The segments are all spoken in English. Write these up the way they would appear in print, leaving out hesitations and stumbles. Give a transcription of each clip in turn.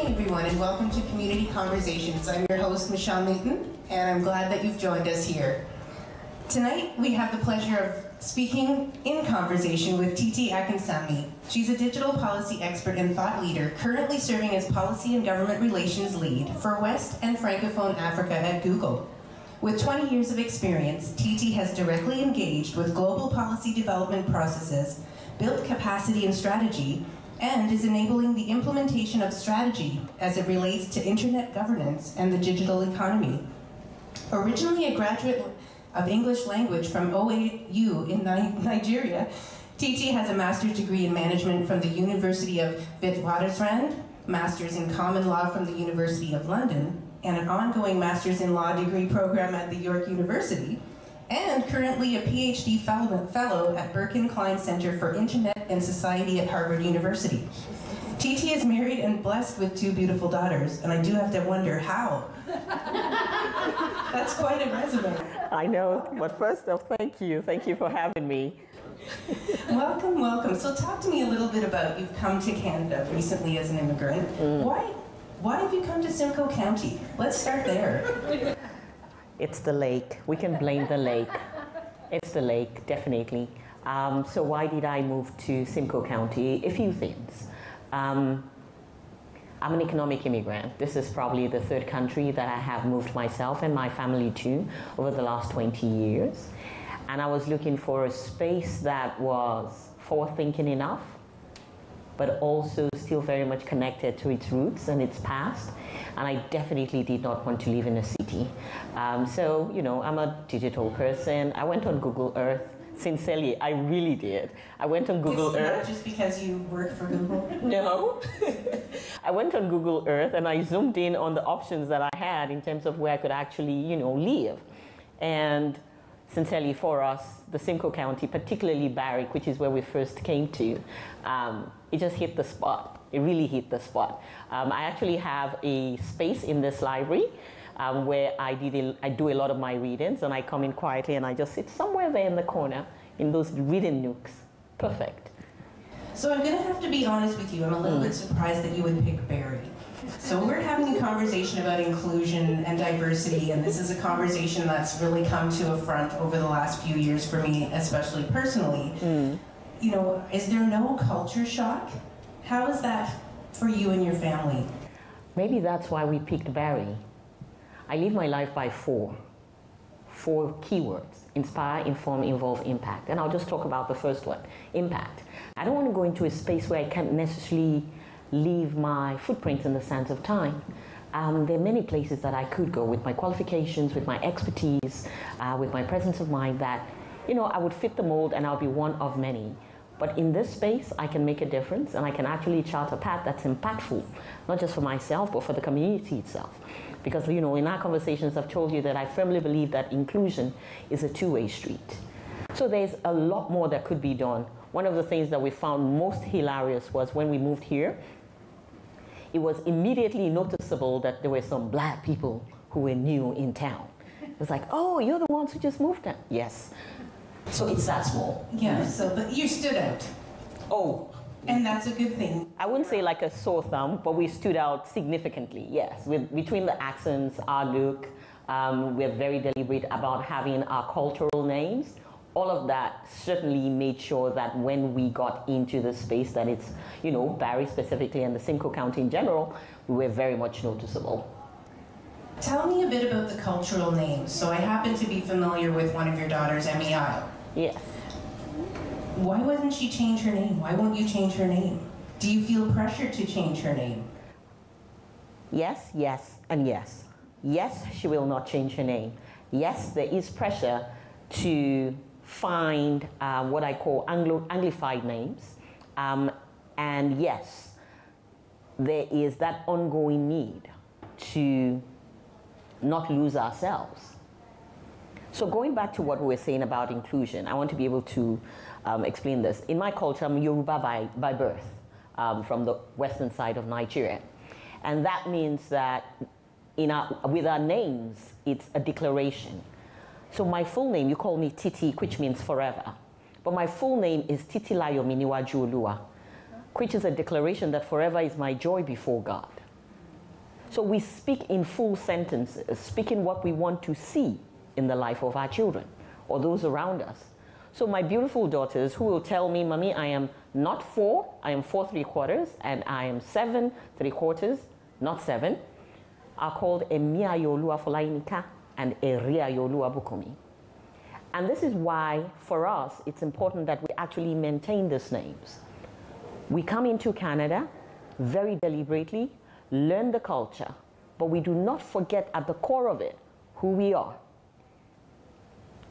morning, everyone, and welcome to Community Conversations. I'm your host, Michele, and I'm glad that you've joined us here. Tonight, we have the pleasure of speaking in conversation with Titi Akinsanmi. She's a digital policy expert and thought leader, currently serving as Policy and Government Relations Lead for West and Francophone Africa at Google. With 20 years of experience, Titi has directly engaged with global policy development processes, built capacity and strategy, and is enabling the implementation of strategy as it relates to internet governance and the digital economy. Originally a graduate of English language from OAU in Nigeria, Titi has a master's degree in management from the University of Witwatersrand, master's in common law from the University of London, and an ongoing master's in law degree program at the York University, and currently a PhD fellow at Berkman Klein Center for Internet and Society at Harvard University. Titi is married and blessed with 2 beautiful daughters, and I do have to wonder how. That's quite a resume. I know, but first off, thank you. Thank you for having me. Welcome, welcome. So talk to me a little bit about, you've come to Canada recently as an immigrant. Why have you come to Simcoe County? Let's start there. It's the lake. We can blame the lake. It's the lake, definitely. So why did I move to Simcoe County? A few things. I'm an economic immigrant. This is probably the 3rd country that I have moved myself and my family to over the last 20 years. And I was looking for a space that was forward-thinking enough, but also still very much connected to its roots and its past. And I definitely did not want to live in a city. So, you know, I'm a digital person. I went on Google Earth. Sincerely, I really did. I went on Google Earth. Not just because you work for Google? No. I went on Google Earth and I zoomed in on the options that I had in terms of where I could actually, you know, live. And sincerely, for us, the Simcoe County, particularly Barrie, which is where we first came to, it just hit the spot. It really hit the spot. I actually have a space in this library where I do a lot of my readings, and I come in quietly and I just sit somewhere there in the corner in those reading nooks. Perfect. So I'm going to have to be honest with you. I'm a little bit surprised that you would pick Barrie. So we're having a conversation about inclusion and diversity, and this is a conversation that's really come to a front over the last few years for me, especially personally. You know, is there no culture shock? How is that for you and your family? Maybe that's why we picked Barrie. I live my life by 4 keywords: inspire, inform, involve, impact. And I'll just talk about the first one, impact. I don't want to go into a space where I can't necessarily leave my footprint in the sands of time. There are many places that I could go with my qualifications, with my expertise, with my presence of mind that, you know, I would fit the mold and I'll be one of many. But in this space, I can make a difference and I can actually chart a path that's impactful, not just for myself, but for the community itself. Because, you know, in our conversations, I've told you that I firmly believe that inclusion is a 2-way street. So there's a lot more that could be done. One of the things that we found most hilarious was when we moved here, it was immediately noticeable that there were some Black people who were new in town. It was like, oh, you're the ones who just moved down. Yes. So it's that small. Yeah, so but you stood out. Oh. And that's a good thing. I wouldn't say like a sore thumb, but we stood out significantly, yes. Between the accents, our look, we're very deliberate about having our cultural names. All of that certainly made sure that when we got into the space that it's, you know, Barrie specifically and the Simcoe County in general, we were very much noticeable. Tell me a bit about the cultural names. So I happen to be familiar with one of your daughters, MEI. Yes. Why wouldn't she change her name? Why won't you change her name? Do you feel pressure to change her name? Yes, yes, and yes. Yes, she will not change her name. Yes, there is pressure to find what I call Anglified names. And yes, there is that ongoing need to not lose ourselves. So going back to what we were saying about inclusion, I want to be able to explain this. In my culture, I'm Yoruba by birth, from the western side of Nigeria. And that means that with our names, it's a declaration. So my full name, you call me Titi, which means forever. But my full name is Titilayo Miniwaju Oluwa, which is a declaration that forever is my joy before God. So we speak in full sentences, speaking what we want to see in the life of our children or those around us. So my beautiful daughters who will tell me, Mommy, I am not 4, I am 4 3/4, and I am 7 3/4, not 7, are called Emia Yolua Folainika and Eria Yolua Bukomi. And this is why, for us, it's important that we actually maintain these names. We come into Canada very deliberately, learn the culture, but we do not forget at the core of it who we are.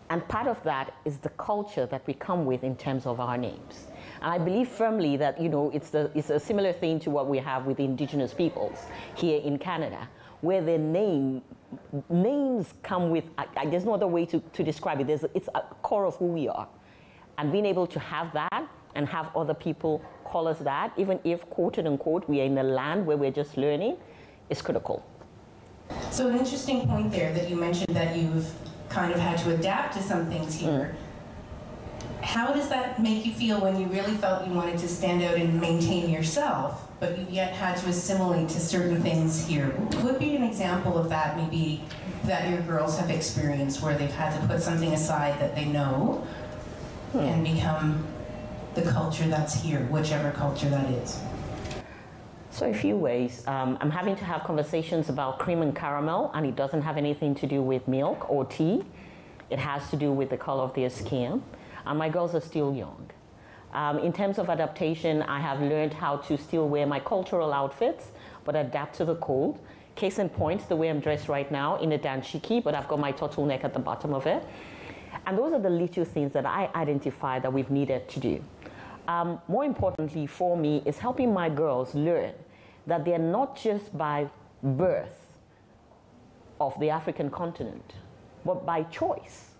And part of that is the culture that we come with in terms of our names. And I believe firmly that, you know, it's a similar thing to what we have with Indigenous peoples here in Canada, where their names come with, there's no other way to describe it. It's a core of who we are. And being able to have that and have other people call us that, even if, quote unquote, we are in a land where we're just learning, is critical. So an interesting point there that you mentioned that you've kind of had to adapt to some things here. How does that make you feel when you really felt you wanted to stand out and maintain yourself, but you yet had to assimilate to certain things here? What would be an example of that, maybe, that your girls have experienced, where they've had to put something aside that they know and become the culture that's here, whichever culture that is? So a few ways. I'm having to have conversations about cream and caramel, and it doesn't have anything to do with milk or tea. It has to do with the color of their skin. And my girls are still young. In terms of adaptation, I have learned how to still wear my cultural outfits, but adapt to the cold. Case in point, the way I'm dressed right now in a danshiki, but I've got my turtleneck at the bottom of it. And those are the little things that I identify that we've needed to do. More importantly for me is helping my girls learn that they're not just by birth of the African continent, but by choice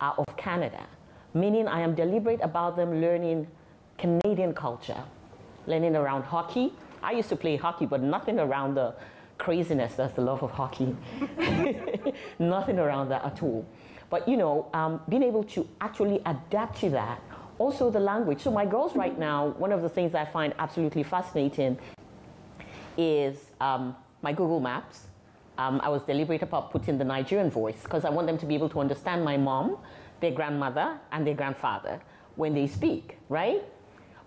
are of Canada. Meaning I am deliberate about them learning Canadian culture, learning around hockey. I used to play hockey, but nothing around the craziness that's the love of hockey. Nothing around that at all. But you know, being able to actually adapt to that. Also the language. So my girls right now, one of the things I find absolutely fascinating is my Google Maps. I was deliberate about putting the Nigerian voice because I want them to be able to understand my mom, their grandmother, and their grandfather when they speak, right?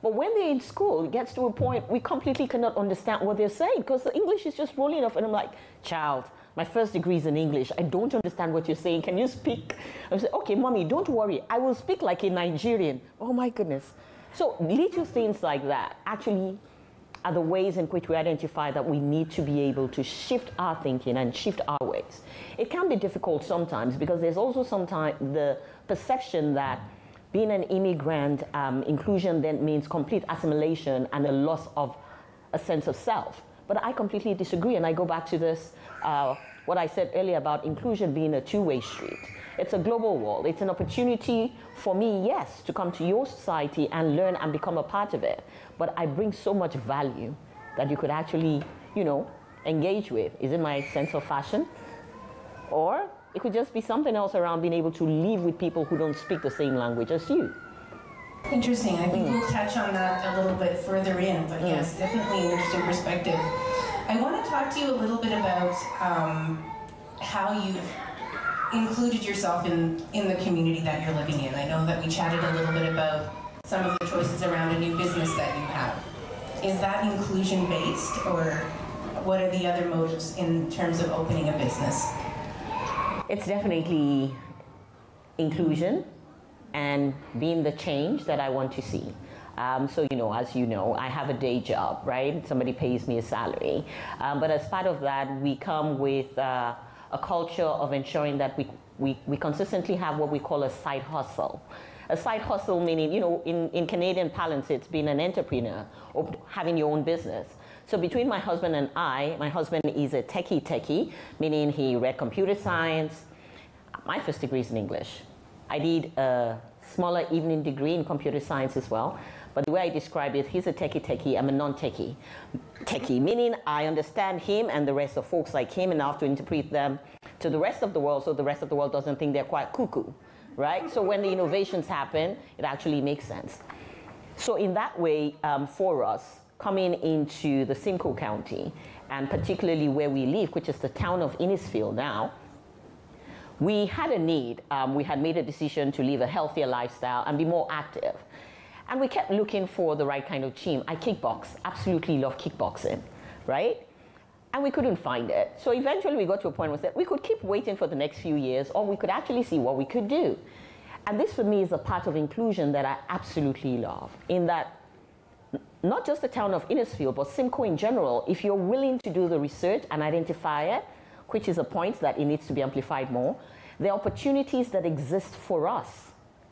But when they're in school, it gets to a point we completely cannot understand what they're saying because the English is just rolling off. And I'm like, child, my first degree is in English. I don't understand what you're saying. Can you speak? I say, okay, mommy, don't worry. I will speak like a Nigerian. Oh my goodness. So little things like that actually are the ways in which we identify that we need to be able to shift our thinking and shift our ways. It can be difficult sometimes because there's also sometimes the perception that being an immigrant, inclusion then means complete assimilation and a loss of a sense of self. But I completely disagree, and I go back to this, what I said earlier about inclusion being a two-way street. It's a global world. It's an opportunity for me, yes, to come to your society and learn and become a part of it. But I bring so much value that you could actually, you know, engage with. Is it my sense of fashion? Or it could just be something else around being able to live with people who don't speak the same language as you. Interesting. I think we'll touch on that a little bit further in, but yes, definitely an interesting perspective. I want to talk to you a little bit about how you've included yourself in the community that you're living in. I know that we chatted a little bit about some of the choices around a new business that you have. Is that inclusion-based, or what are the other motives in terms of opening a business? It's definitely inclusion and being the change that I want to see. So, you know, as you know, I have a day job, right? Somebody pays me a salary. But as part of that, we come with a culture of ensuring that we consistently have what we call a side hustle. A side hustle meaning, you know, in Canadian parlance, it's being an entrepreneur or having your own business. So between my husband and I, my husband is a techie, meaning he read computer science. My first degree is in English. I did a smaller evening degree in computer science as well. But the way I describe it, he's a techie, I'm a non-techie. Techie, meaning I understand him and the rest of folks like him and I have to interpret them to the rest of the world so the rest of the world doesn't think they're quite cuckoo, right? So when the innovations happen, it actually makes sense. So in that way, for us, coming into the Simcoe County, and particularly where we live, which is the town of Innisfield now, we had a need. We had made a decision to live a healthier lifestyle and be more active. And we kept looking for the right kind of gym. I kickbox, absolutely love kickboxing, right? And we couldn't find it. So eventually we got to a point where we said we could keep waiting for the next few years, or we could actually see what we could do. And this for me is a part of inclusion that I absolutely love, in that not just the town of Innisfield, but Simcoe in general, if you're willing to do the research and identify it, which is a point that it needs to be amplified more, the opportunities that exist for us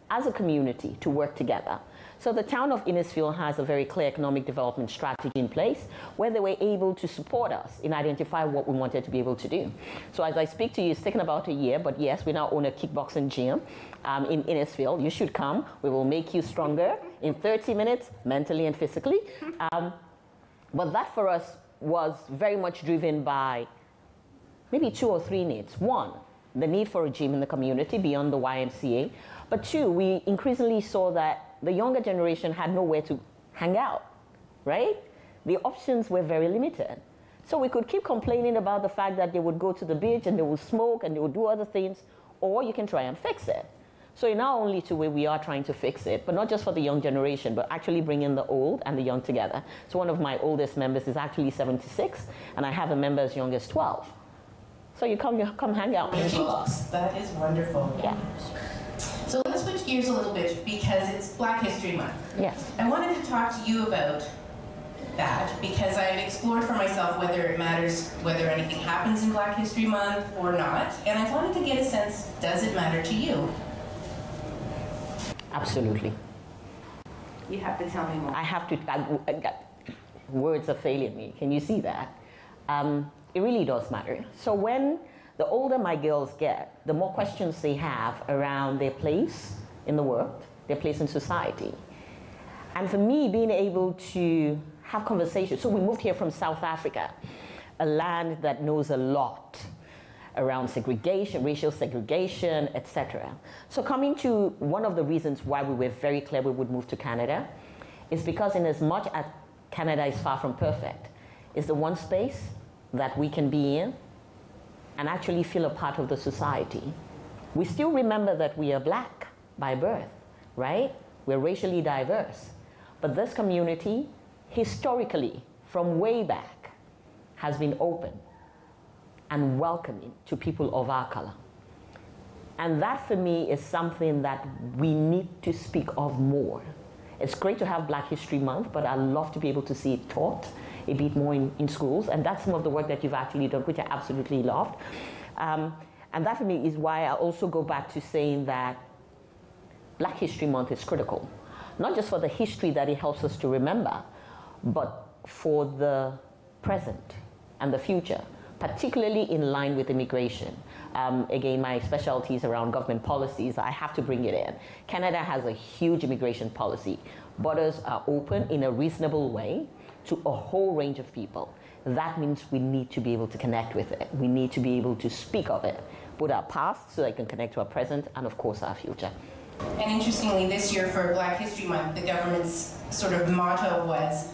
as a community to work together. So the town of Innisfield has a very clear economic development strategy in place where they were able to support us in identifying what we wanted to be able to do. So as I speak to you, it's taken about a year, but yes, we now own a kickboxing gym in Innisfield. You should come. We will make you stronger in 30 minutes, mentally and physically. But that for us was very much driven by maybe 2 or 3 needs. One, the need for a gym in the community beyond the YMCA. But two, we increasingly saw that the younger generation had nowhere to hang out, right? The options were very limited. So we could keep complaining about the fact that they would go to the beach and they would smoke and they would do other things, or you can try and fix it. So you're now only to where we are trying to fix it, but not just for the young generation, but actually bringing the old and the young together. So one of my oldest members is actually 76, and I have a member as young as 12. So you come hang out. That is wonderful. Yeah. So let's switch gears a little bit because it's Black History Month. Yes. I wanted to talk to you about that because I've explored for myself whether it matters whether anything happens in Black History Month or not, and I wanted to get a sense, does it matter to you? Absolutely. You have to tell me more. I have to, words are failing me. Can you see that? It really does matter. So when the older my girls get, the more questions they have around their place in the world, their place in society. And for me, being able to have conversations, so we moved here from South Africa, a land that knows a lot around segregation, racial segregation, etc. So coming to one of the reasons why we were very clear we would move to Canada is because in as much as Canada is far from perfect, it's the one space that we can be in and actually feel a part of the society. We still remember that we are Black by birth, right? We're racially diverse. But this community, historically, from way back, has been open and welcoming to people of our color. And that for me is something that we need to speak of more. It's great to have Black History Month, but I love to be able to see it taught a bit more in schools, and that's some of the work that you've actually done, which I absolutely loved. And that for me is why I also go back to saying that Black History Month is critical, not just for the history that it helps us to remember, but for the present and the future, particularly in line with immigration. Again, my specialty is around government policies. I have to bring it in. Canada has a huge immigration policy. Borders are open in a reasonable way to a whole range of people. That means we need to be able to connect with it. We need to be able to speak of it, both our past so they can connect to our present and of course our future. And interestingly, this year for Black History Month, the government's sort of motto was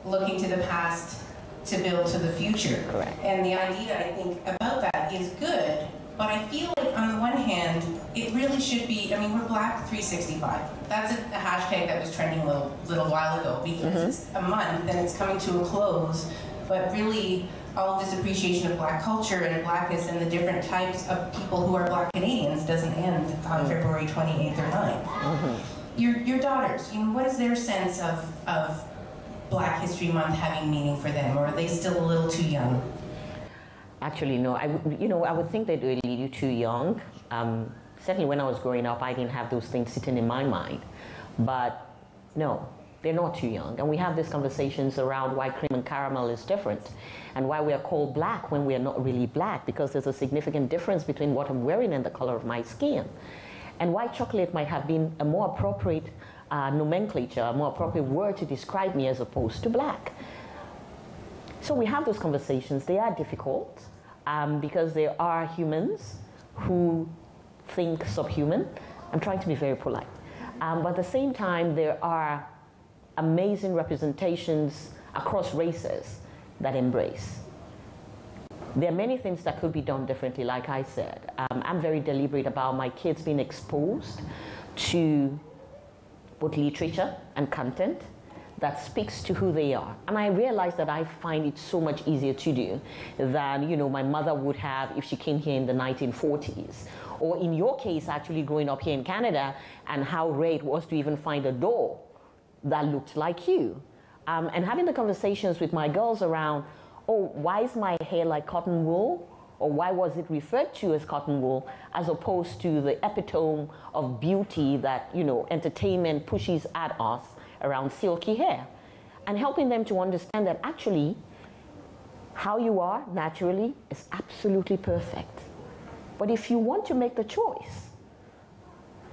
looking to the past to build to the future. Correct. And the idea, I think, about that is good, but I feel like on the one hand, it really should be, I mean, we're Black 365. That's a hashtag that was trending a little while ago because it's a month and it's coming to a close, but really all of this appreciation of Black culture and Blackness and the different types of people who are Black Canadians doesn't end on February 28th or 9th. Your daughters, you know, what is their sense of Black History Month having meaning for them, or are they still a little too young? Actually, no. I would think they're a little too young. Certainly, when I was growing up, I didn't have those things sitting in my mind. But no, they're not too young. And we have these conversations around why cream and caramel is different, and why we are called Black when we are not really Black, because there's a significant difference between what I'm wearing and the color of my skin, and why chocolate might have been a more appropriate nomenclature, a more appropriate word to describe me as opposed to Black. So we have those conversations. They are difficult because there are humans who think subhuman. I'm trying to be very polite. But at the same time, there are amazing representations across races that embrace. There are many things that could be done differently, like I said. I'm very deliberate about my kids being exposed to both literature and content that speaks to who they are. And I realize that I find it so much easier to do than, you know, my mother would have if she came here in the 1940s. Or in your case, actually growing up here in Canada, and how rare it was to even find a doll that looked like you. And having the conversations with my girls around, oh, why is my hair like cotton wool? Or why was it referred to as cotton wool as opposed to the epitome of beauty that, you know, entertainment pushes at us around silky hair? And helping them to understand that actually how you are naturally is absolutely perfect. But if you want to make the choice,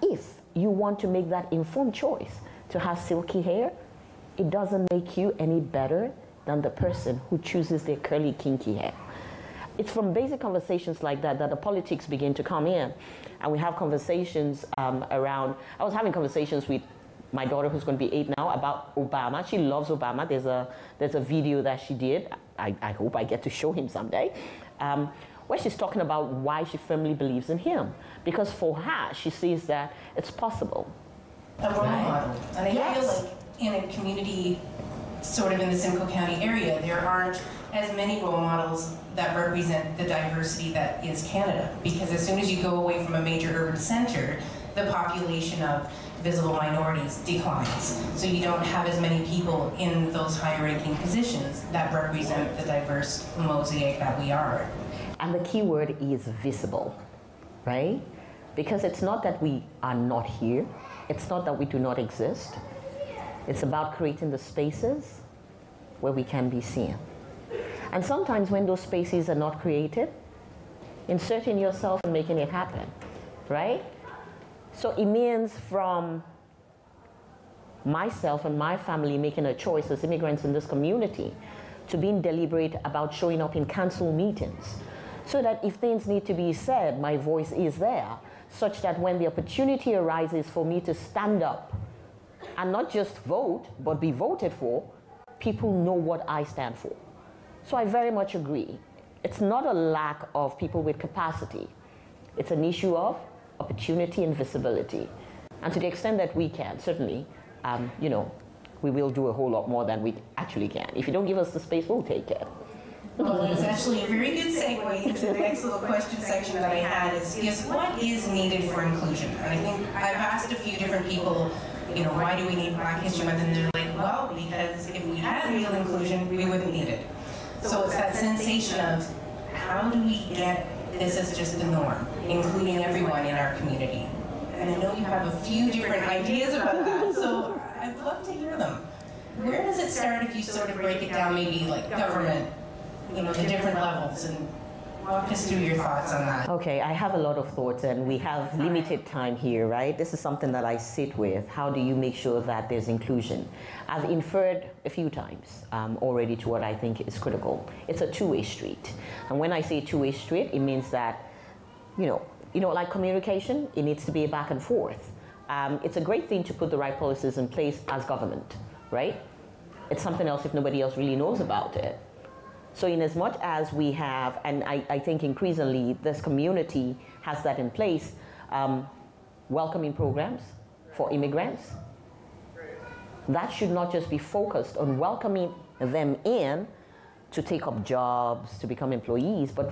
if you want to make that informed choice to have silky hair, it doesn't make you any better than the person who chooses their curly, kinky hair. It's from basic conversations like that that the politics begin to come in. And we have conversations around, I was having conversations with my daughter, who's going to be 8 now, about Obama. She loves Obama. There's a video that she did. I hope I get to show him someday, where she's talking about why she firmly believes in him. Because for her, she sees that it's possible. A role model. And I feel like in a community sort of in the Simcoe County area, there aren't as many role models that represent the diversity that is Canada. Because as soon as you go away from a major urban center, the population of visible minorities declines. So you don't have as many people in those high-ranking positions that represent the diverse mosaic that we are. And the key word is visible, right? Because it's not that we are not here. It's not that we do not exist. It's about creating the spaces where we can be seen. And sometimes when those spaces are not created, inserting yourself and making it happen, right? So it means from myself and my family making a choice as immigrants in this community to being deliberate about showing up in council meetings so that if things need to be said, my voice is there, such that when the opportunity arises for me to stand up and not just vote, but be voted for, people know what I stand for. So I very much agree. It's not a lack of people with capacity. It's an issue of opportunity and visibility. And to the extent that we can, certainly, you know, we will do a whole lot more than we actually can. If you don't give us the space, we'll take it. Well, it's actually a very good segue into the next little question section that I had is what is needed for inclusion? And I think I've asked a few different people, you know, why do we need Black History Month? And they're like, well, because if we had real inclusion, we wouldn't need it. So it's that sensation of how do we get this as just the norm, including everyone in our community? And I know you have a few different ideas about that, so I'd love to hear them. Where does it start if you sort of break it down, maybe like government, you know, the different levels, and walk us through your thoughts on that? Okay, I have a lot of thoughts, and we have limited time here, right? This is something that I sit with. How do you make sure that there's inclusion? I've inferred a few times already to what I think is critical. It's a two-way street. And when I say two-way street, it means that, you know, like communication, it needs to be a back and forth. It's a great thing to put the right policies in place as government, right? It's something else if nobody else really knows about it. So in as much as we have, and I think increasingly this community has that in place, welcoming programs for immigrants, that should not just be focused on welcoming them in to take up jobs, to become employees, but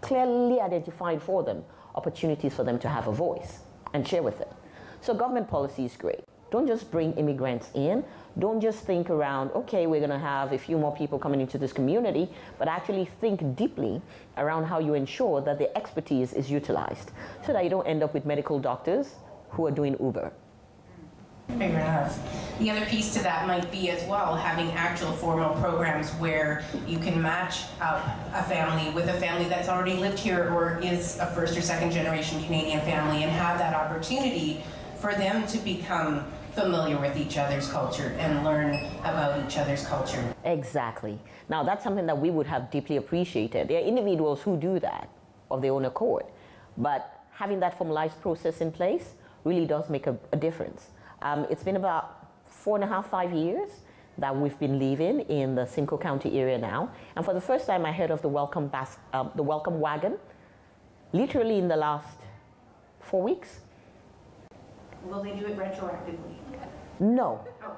clearly identifying for them opportunities for them to have a voice and share with it. So government policy is great. Don't just bring immigrants in. Don't just think around, okay, we're going to have a few more people coming into this community, but actually think deeply around how you ensure that their expertise is utilized so that you don't end up with medical doctors who are doing Uber. Fair enough. The other piece to that might be as well having actual formal programs where you can match up a family with a family that's already lived here or is a first or second generation Canadian family and have that opportunity for them to become familiar with each other's culture and learn about each other's culture. Exactly. Now that's something that we would have deeply appreciated. There are individuals who do that of their own accord, but having that formalized process in place really does make a difference. It's been about 4.5, 5 years that we've been living in the Simcoe County area now. And for the first time, I heard of the welcome wagon, literally in the last 4 weeks. Will they do it retroactively? No. Oh.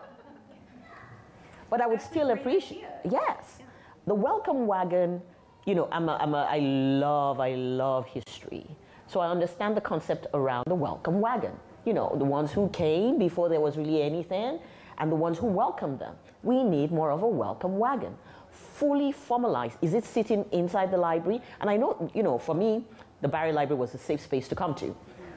But I would still appreciate, yes. Yeah. The welcome wagon, you know, I love history. So I understand the concept around the welcome wagon. You know, the ones who came before there was really anything, and the ones who welcomed them. We need more of a welcome wagon. Fully formalized. Is it sitting inside the library? And I know, you know, for me, the Barrie Library was a safe space to come to.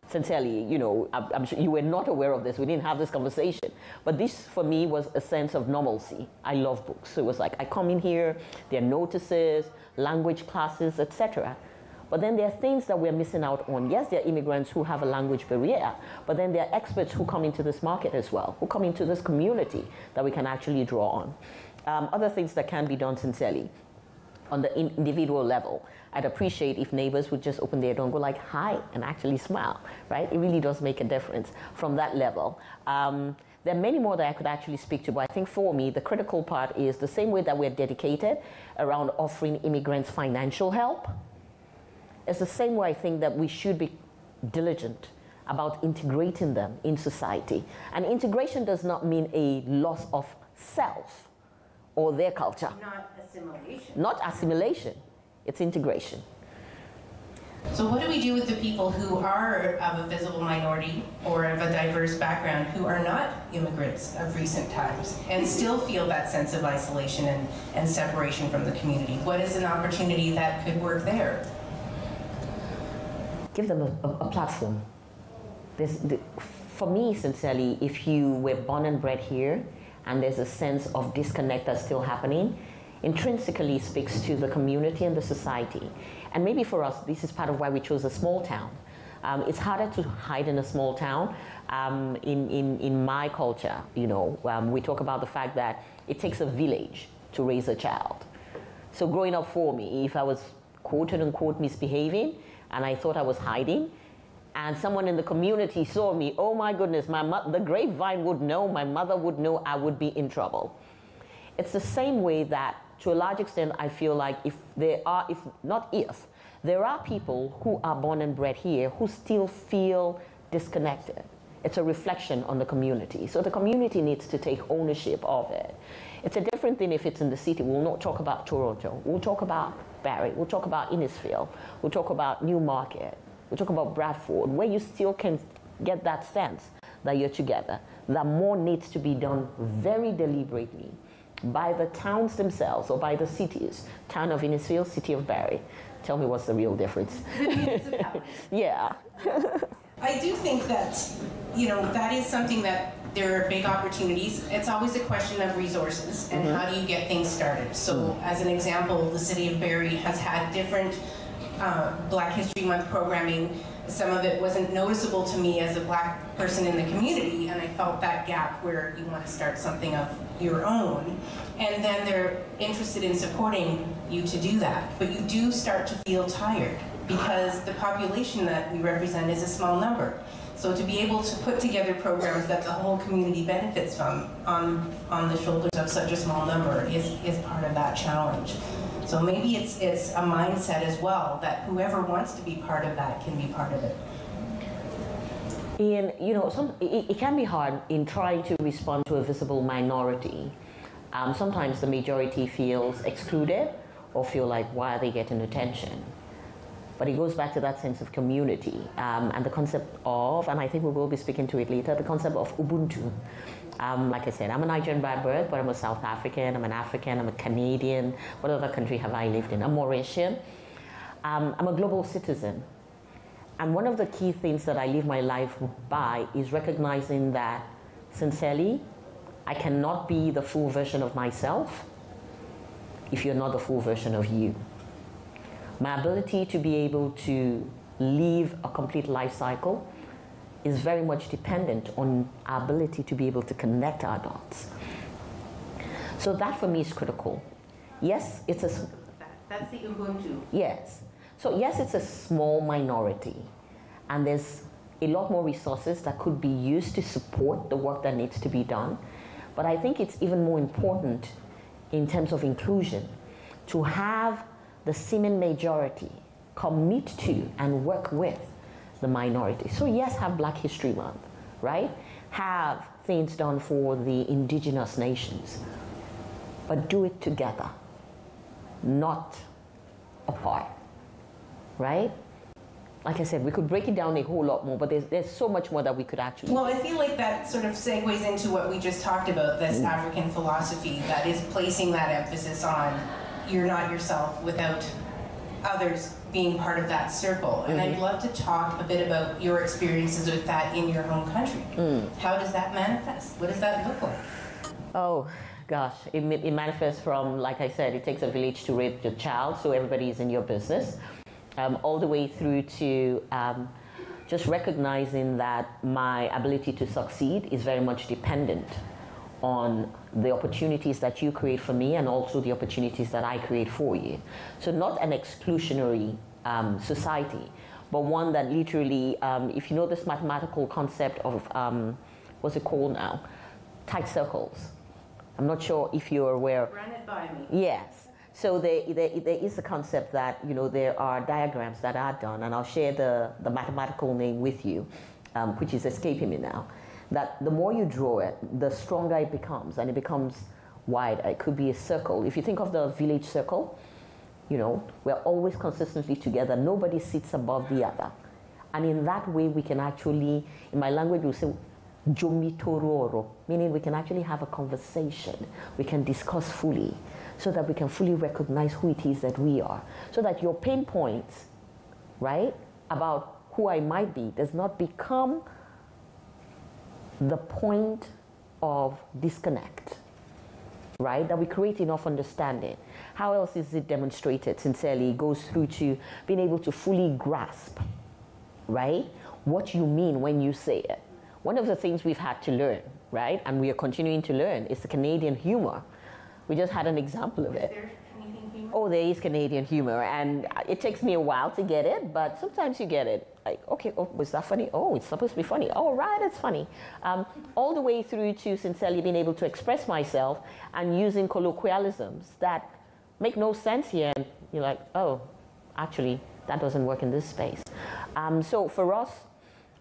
Sincerely, you know, I'm sure you were not aware of this. We didn't have this conversation. But this, for me, was a sense of normalcy. I love books. So it was like, I come in here, there are notices, language classes, etc. But then there are things that we're missing out on. Yes, there are immigrants who have a language barrier, but then there are experts who come into this market as well, who come into this community that we can actually draw on. Other things that can be done sincerely on the individual level. I'd appreciate if neighbors would just open their door and go like, hi, and actually smile, right? It really does make a difference from that level. There are many more that I could actually speak to, but I think for me, the critical part is the same way that we're dedicated around offering immigrants financial help. It's the same way I think that we should be diligent about integrating them in society. And integration does not mean a loss of self or their culture. Not assimilation. Not assimilation. It's integration. So what do we do with the people who are of a visible minority or of a diverse background who are not immigrants of recent times and still feel that sense of isolation and separation from the community? What is an opportunity that could work there? Give them a platform. For me, sincerely, if you were born and bred here and there's a sense of disconnect that's still happening, intrinsically speaks to the community and the society. And maybe for us, this is part of why we chose a small town. It's harder to hide in a small town. In my culture, you know, we talk about the fact that it takes a village to raise a child. So growing up for me, if I was quote unquote misbehaving and I thought I was hiding, and someone in the community saw me, oh my goodness, the grapevine would know, my mother would know, I would be in trouble. It's the same way that, to a large extent, I feel like there are people who are born and bred here who still feel disconnected. It's a reflection on the community. So the community needs to take ownership of it. It's a different thing if it's in the city. We'll not talk about Toronto. We'll talk about Barrie. We'll talk about Innisfail. We'll talk about Newmarket. We'll talk about Bradford, where you still can get that sense that you're together. That more needs to be done very deliberately by the towns themselves or by the cities. Town of Innisfail, city of Barrie. Tell me what's the real difference. Yeah. I do think that, you know, that is something that there are big opportunities. It's always a question of resources and how do you get things started. So as an example, the city of Barrie has had different Black History Month programming. Some of it wasn't noticeable to me as a Black person in the community, and I felt that gap where you want to start something of your own. And then they're interested in supporting you to do that. But you do start to feel tired because the population that we represent is a small number. So to be able to put together programs that the whole community benefits from on the shoulders of such a small number is part of that challenge. So maybe it's a mindset as well that whoever wants to be part of that can be part of it. And you know, it can be hard in trying to respond to a visible minority. Sometimes the majority feels excluded or feel like, why are they getting attention? But it goes back to that sense of community and the concept of, and I think we will be speaking to it later, the concept of Ubuntu. Like I said, I'm a Nigerian by birth, but I'm a South African, I'm an African, I'm a Canadian. What other country have I lived in? I'm Mauritian. I'm a global citizen. And one of the key things that I live my life by is recognizing that, sincerely, I cannot be the full version of myself if you're not the full version of you. My ability to be able to live a complete life cycle is very much dependent on our ability to be able to connect our dots. So that for me is critical. Yes, it's a... That's the Ubuntu. Yes. So yes, it's a small minority, and there's a lot more resources that could be used to support the work that needs to be done. But I think it's even more important in terms of inclusion to have the seeming majority commit to and work with the minority. So yes, have Black History Month, right? Have things done for the indigenous nations, but do it together, not apart, right? Like I said, we could break it down a whole lot more, but there's so much more that we could actually. Well, I feel like that sort of segues into what we just talked about, this African philosophy that is placing that emphasis on you're not yourself without others being part of that circle. And I'd love to talk a bit about your experiences with that in your home country. How does that manifest? What does that look like? Oh, gosh, it manifests from, like I said, it takes a village to raise a child, so everybody is in your business. All the way through to just recognizing that my ability to succeed is very much dependent on the opportunities that you create for me and also the opportunities that I create for you. So not an exclusionary society, but one that literally, if you know this mathematical concept of, what's it called now? Tight circles. I'm not sure if you're aware. Run it by me. Yes. So there is a concept that, you know, there are diagrams that are done, and I'll share the mathematical name with you, which is escaping me now, that the more you draw it, the stronger it becomes, and it becomes wide. It could be a circle. If you think of the village circle, you know, we're always consistently together. Nobody sits above the other. And in that way, we can actually, in my language, we'll say, Jomitororo, meaning we can actually have a conversation. We can discuss fully, so that we can fully recognize who it is that we are. So that your pain points, right, about who I might be does not become the point of disconnect, right? That we create enough understanding. How else is it demonstrated? Sincerely, it goes through to being able to fully grasp, right, what you mean when you say it. One of the things we've had to learn, right, and we are continuing to learn, is the Canadian humor. We just had an example of it. Is there Canadian humor? Oh, there is Canadian humor, and it takes me a while to get it, but sometimes you get it. Like, okay, oh, was that funny? Oh, it's supposed to be funny. Oh, right, it's funny. All the way through to sincerely being able to express myself and using colloquialisms that make no sense here. And you're like, oh, actually, that doesn't work in this space. So for us,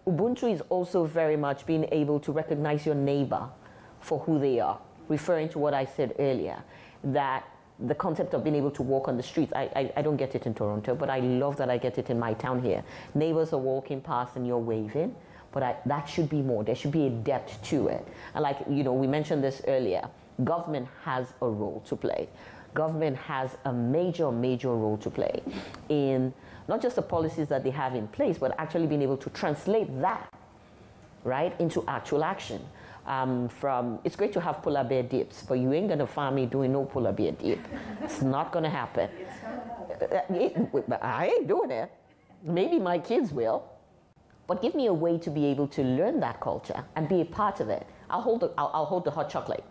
Ubuntu is also very much being able to recognize your neighbor for who they are. Referring to what I said earlier, that the concept of being able to walk on the streets, I don't get it in Toronto, but I love that I get it in my town here. Neighbors are walking past and you're waving, but that should be more. There should be a depth to it. And like, you know, we mentioned this earlier, government has a role to play. Government has a major, major role to play in not just the policies that they have in place, but actually being able to translate that, right, into actual action. It's great to have polar bear dips, but you ain't gonna find me doing no polar bear dip. It's not gonna happen. I ain't doing it. Maybe my kids will, but give me a way to be able to learn that culture and be a part of it. I'll hold the hot chocolate.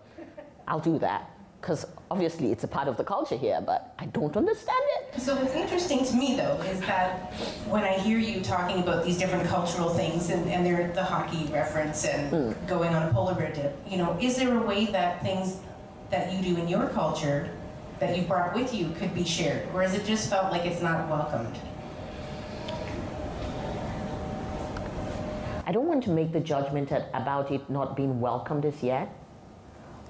I'll do that, because obviously it's a part of the culture here, but I don't understand it. So what's interesting to me, though, is that when I hear you talking about these different cultural things, and they're the hockey reference and going on a polar bear dip, you know, is there a way that things that you do in your culture that you brought with you could be shared, or has it just felt like it's not welcomed? I don't want to make the judgment about it not being welcomed as yet.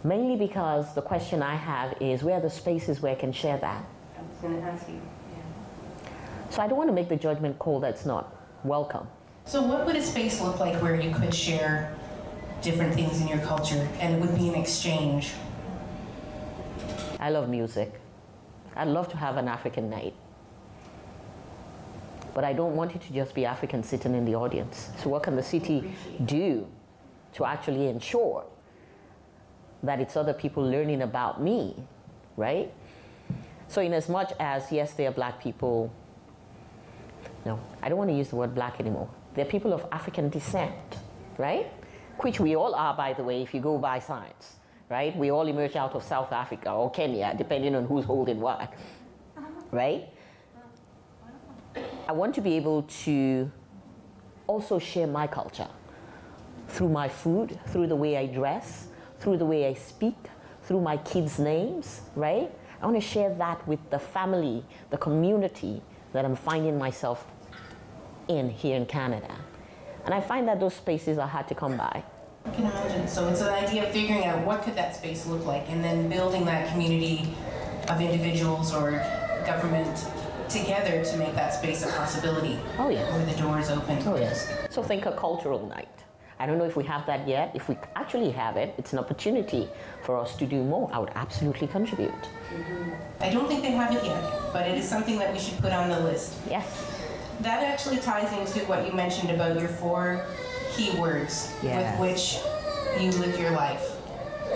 Mainly because the question I have is, where are the spaces where I can share that? I was going to ask you. Yeah. So I don't want to make the judgment call that's not welcome. So what would a space look like where you could share different things in your culture and it would be an exchange? I love music. I'd love to have an African night. But I don't want it to just be Africans sitting in the audience. So what can the city do to actually ensure that it's other people learning about me, right? So in as much as, yes, there are black people, no, I don't want to use the word black anymore. They're people of African descent, right? Which we all are, by the way, if you go by science, right? We all emerge out of South Africa or Kenya, depending on who's holding what, right? I want to be able to also share my culture through my food, through the way I dress, through the way I speak, through my kids' names, right? I want to share that with the family, the community that I'm finding myself in here in Canada. And I find that those spaces are hard to come by. I can imagine. So it's an idea of figuring out what could that space look like and then building that community of individuals or government together to make that space a possibility. Oh, yeah. Where the door is open. Oh, yes. So think a cultural night. I don't know if we have that yet. If we actually have it, it's an opportunity for us to do more. I would absolutely contribute. I don't think they have it yet, but it is something that we should put on the list. Yes. That actually ties into what you mentioned about your 4 keywords with which you live your life.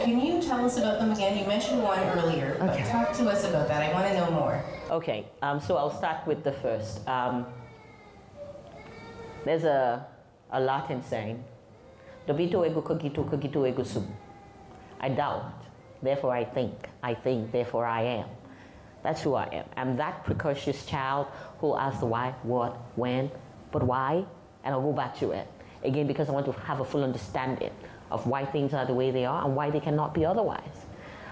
Can you tell us about them again? You mentioned one earlier, but talk to us about that. I want to know more. Okay, so I'll start with the first. There's a Latin saying, Dobito ego cogito, cogito ego sum. I doubt, therefore I think, therefore I am. That's who I am. I'm that precocious child who asks the why, what, when, but why, and I'll go back to it. Again, because I want to have a full understanding of why things are the way they are and why they cannot be otherwise.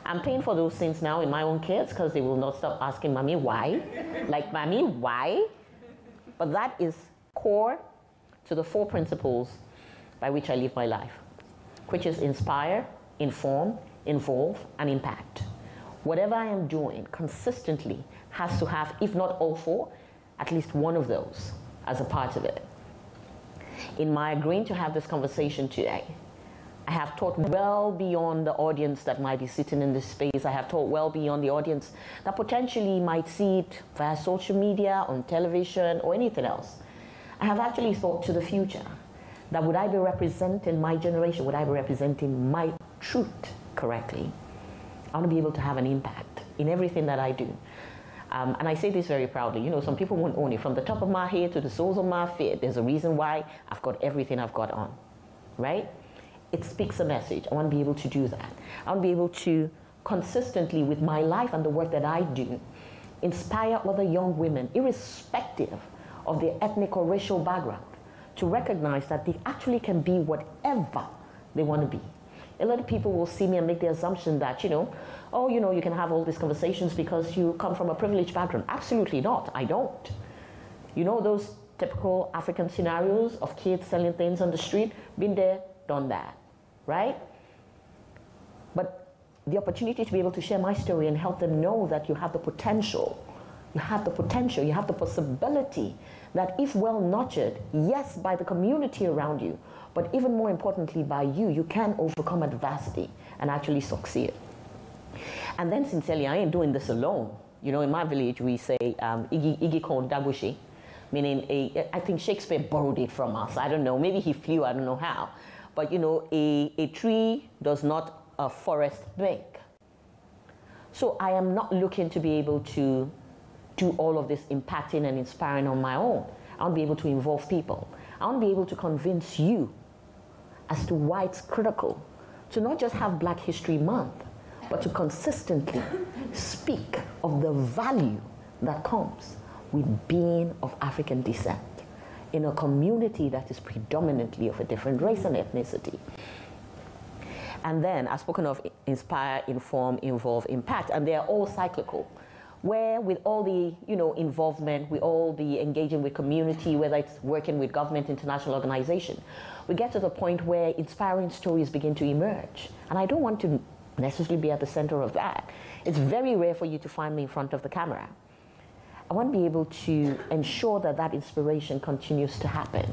I'm paying for those things now in my own kids because they will not stop asking mommy why. Like, mommy, why? But that is core to the 4 principles by which I live my life, which is inspire, inform, involve, and impact. Whatever I am doing consistently has to have, if not all 4, at least one of those as a part of it. In my agreeing to have this conversation today, I have taught well beyond the audience that might be sitting in this space. I have taught well beyond the audience that potentially might see it via social media, on television, or anything else. I have actually thought to the future that would I be representing my generation, would I be representing my truth correctly? I want to be able to have an impact in everything that I do. And I say this very proudly. You know, some people won't own it. From the top of my head to the soles of my feet, there's a reason why I've got everything I've got on, right? It speaks a message. I want to be able to do that. I want to be able to consistently, with my life and the work that I do, inspire other young women, irrespective of their ethnic or racial background, to recognize that they actually can be whatever they want to be. A lot of people will see me and make the assumption that, you know, oh, you know, you can have all these conversations because you come from a privileged background. Absolutely not. I don't. You know those typical African scenarios of kids selling things on the street? Been there, done that, right? But the opportunity to be able to share my story and help them know that you have the potential, you have the possibility that if well nurtured, yes, by the community around you, but even more importantly by you, you can overcome adversity and actually succeed. And then sincerely, I ain't doing this alone. You know, in my village, we say, Igi kon dagushi, meaning, I think Shakespeare borrowed it from us. I don't know, maybe he flew, I don't know how. But you know, a tree does not a forest make. So I am not looking to be able to do all of this impacting and inspiring on my own. I want to be able to involve people. I want to be able to convince you as to why it's critical to not just have Black History Month, but to consistently speak of the value that comes with being of African descent in a community that is predominantly of a different race and ethnicity. And then I've spoken of inspire, inform, involve, impact, and they are all cyclical, where with all the, you know, involvement, with all the engaging with community, whether it's working with government, international organization, we get to the point where inspiring stories begin to emerge. And I don't want to necessarily be at the center of that. It's very rare for you to find me in front of the camera. I want to be able to ensure that that inspiration continues to happen,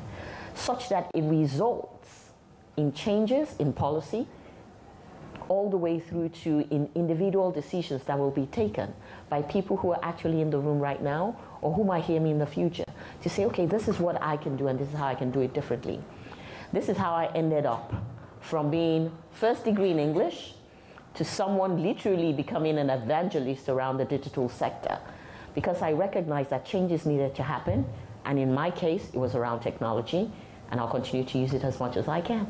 such that it results in changes in policy, all the way through to individual decisions that will be taken by people who are actually in the room right now or who might hear me in the future to say, okay, this is what I can do and this is how I can do it differently. This is how I ended up from being first degree in English to someone literally becoming an evangelist around the digital sector, because I recognized that changes needed to happen, and in my case, it was around technology, and I'll continue to use it as much as I can.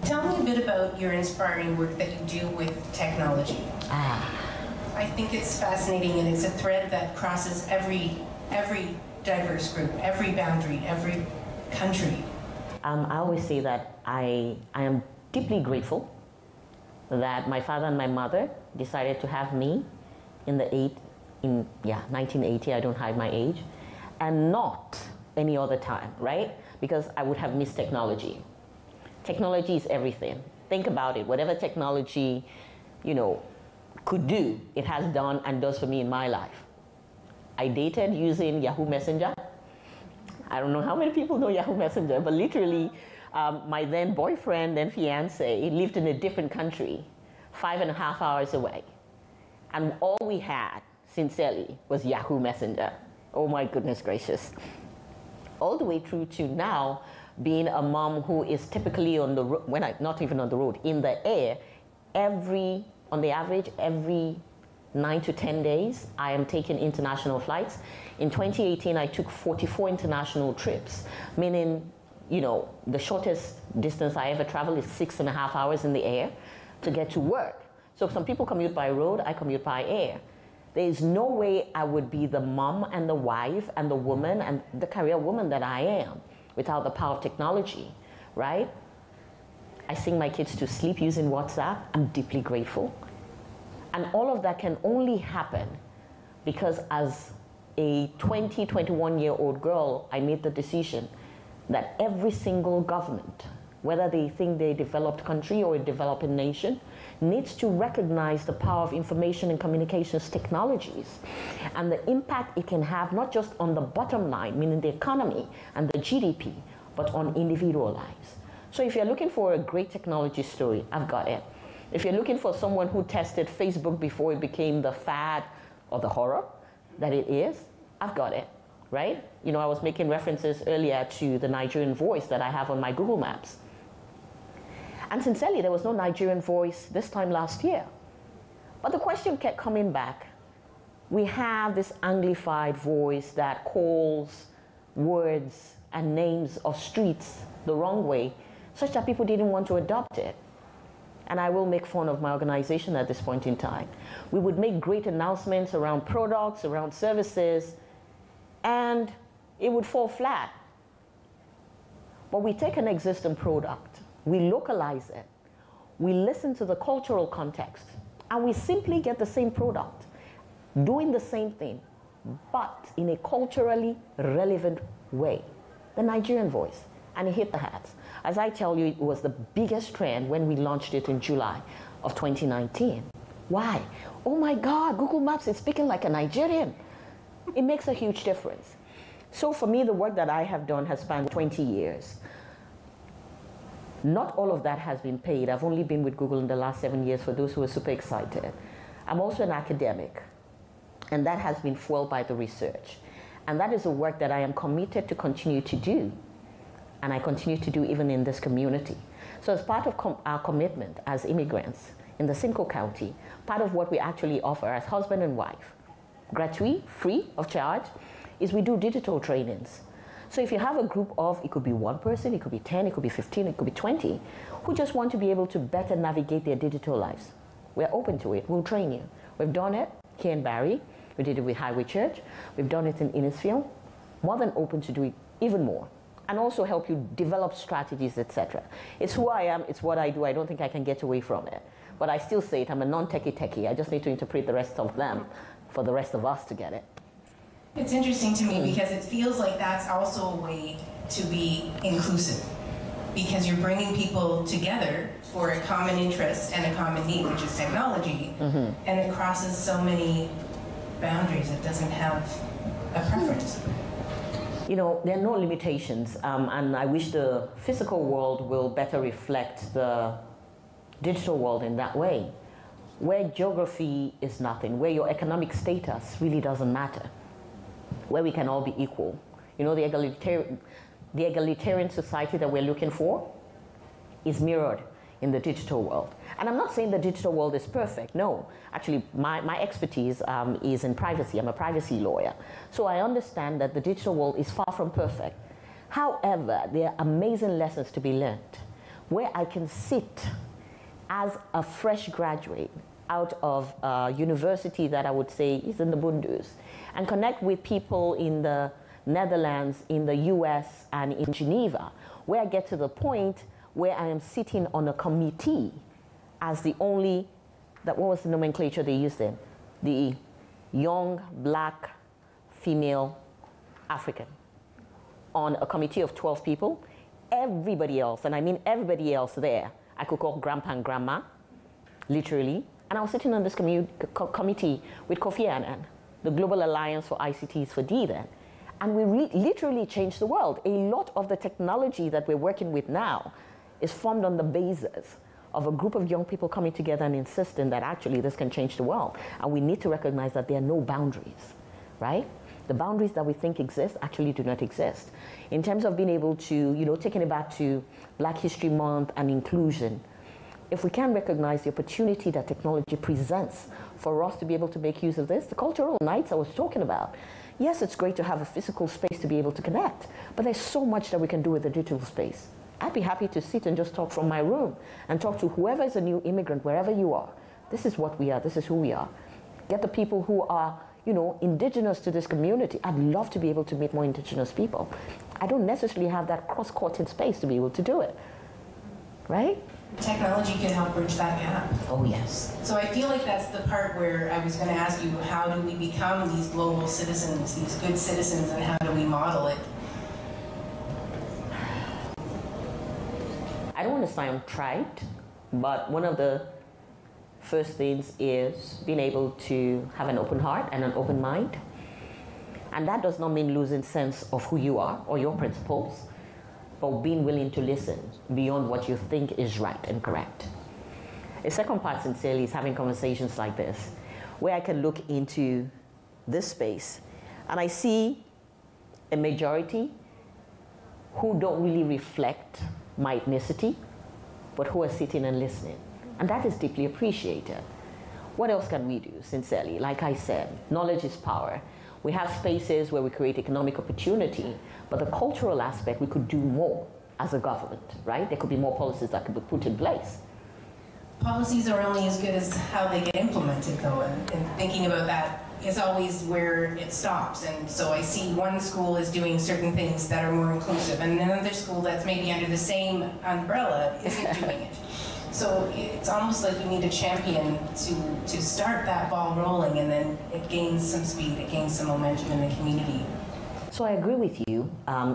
Tell me a bit about your inspiring work that you do with technology. I think it's fascinating, and it's a thread that crosses every diverse group, every boundary, every country. I always say that I am deeply grateful that my father and my mother decided to have me in 1980, I don't hide my age, and not any other time, right? Because I would have missed technology. Technology is everything. Think about it. Whatever technology, could do, it has done and does for me in my life. I dated using Yahoo Messenger. I don't know how many people know Yahoo Messenger, but literally, my then boyfriend, then fiance, lived in a different country, 5.5 hours away. And all we had, sincerely, was Yahoo Messenger. Oh my goodness gracious. All the way through to now, being a mom who is typically on the road, not even on the road, in the air, on the average, every 9 to 10 days, I am taking international flights. In 2018, I took 44 international trips, meaning, the shortest distance I ever traveled is 6.5 hours in the air to get to work. So some people commute by road, I commute by air. There is no way I would be the mom and the wife and the woman and the career woman that I am without the power of technology, right? I sing my kids to sleep using WhatsApp. I'm deeply grateful. And all of that can only happen because as a 20, 21-year-old girl, I made the decision that every single government, whether they think they're a developed country or a developing nation, needs to recognize the power of information and communications technologies and the impact it can have not just on the bottom line, meaning the economy and the GDP, but on individual lives. So if you're looking for a great technology story, I've got it. If you're looking for someone who tested Facebook before it became the fad or the horror that it is, I've got it, right? I was making references earlier to the Nigerian voice that I have on my Google Maps. And sincerely, there was no Nigerian voice this time last year. But the question kept coming back. We have this Anglified voice that calls words and names of streets the wrong way, such that people didn't want to adopt it. And I will make fun of my organization at this point in time. We would make great announcements around products, around services, and it would fall flat. But we take an existing product, we localize it, we listen to the cultural context, and we simply get the same product, doing the same thing, but in a culturally relevant way. The Nigerian voice, and it hit the hats. As I tell you, it was the biggest trend when we launched it in July of 2019. Why? Oh my God, Google Maps is speaking like a Nigerian. It makes a huge difference. So for me, the work that I have done has spanned 20 years. Not all of that has been paid. I've only been with Google in the last 7 years for those who are super excited. I'm also an academic, and that has been fueled by the research. And that is the work that I am committed to continue to do, and I continue to do even in this community. So as part of our commitment as immigrants in the Simcoe County, part of what we actually offer as husband and wife, gratuit, free of charge, is we do digital trainings. So if you have a group of, it could be 1 person, it could be 10, it could be 15, it could be 20, who just want to be able to better navigate their digital lives, we're open to it. We'll train you. We've done it here in Barrie. We did it with Highway Church. We've done it in Innisfield. More than open to do it even more. And also help you develop strategies, etc. It's who I am. It's what I do. I don't think I can get away from it. But I still say it. I'm a non-techie techie. I just need to interpret the rest of them for the rest of us to get it. It's interesting to me because it feels like that's also a way to be inclusive, because you're bringing people together for a common interest and a common need, which is technology, and it crosses so many boundaries. It doesn't have a preference. There are no limitations, and I wish the physical world will better reflect the digital world in that way, where geography is nothing, where your economic status really doesn't matter, where we can all be equal. The egalitarian society that we're looking for is mirrored in the digital world. And I'm not saying the digital world is perfect. No, actually, my expertise is in privacy. I'm a privacy lawyer. So I understand that the digital world is far from perfect. However, there are amazing lessons to be learned where I can sit as a fresh graduate out of a university that I would say is in the Bundus and connect with people in the Netherlands, in the US, and in Geneva, where I get to the point where I am sitting on a committee as the only, what was the nomenclature they used then? The young, black, female, African on a committee of 12 people. Everybody else, and I mean everybody else there, I could call grandpa and grandma, literally. And I was sitting on this committee with Kofi Annan, the Global Alliance for ICTs for D then. And we literally changed the world. A lot of the technology that we're working with now is formed on the basis of a group of young people coming together and insisting that actually this can change the world. And we need to recognize that there are no boundaries, right? The boundaries that we think exist actually do not exist. In terms of being able to, taking it back to Black History Month and inclusion, if we can recognize the opportunity that technology presents for us to be able to make use of this, the cultural nights I was talking about, yes, it's great to have a physical space to be able to connect, but there's so much that we can do with the digital space. I'd be happy to sit and just talk from my room and talk to whoever is a new immigrant, wherever you are. This is what we are, this is who we are. Get the people who are, indigenous to this community. I'd love to be able to meet more indigenous people. I don't necessarily have that cross-cutting space to be able to do it, right? Technology can help bridge that gap. Oh, yes. So I feel like that's the part where I was going to ask you, how do we become these global citizens, these good citizens, and how do we model it? I don't want to sound trite, but one of the first things is being able to have an open heart and an open mind. And that does not mean losing sense of who you are or your principles, but being willing to listen beyond what you think is right and correct. The second part, sincerely, is having conversations like this, where I can look into this space and I see a majority who don't really reflect my ethnicity, but who are sitting and listening. And that is deeply appreciated. What else can we do, sincerely? Like I said, knowledge is power. We have spaces where we create economic opportunity, but the cultural aspect, we could do more as a government, right? There could be more policies that could be put in place. Policies are only as good as how they get implemented, though, and thinking about that is always where it stops. And so I see one school is doing certain things that are more inclusive, and another school that's maybe under the same umbrella isn't doing it. So it's almost like you need a champion to start that ball rolling, and then it gains some speed, it gains some momentum in the community. So I agree with you.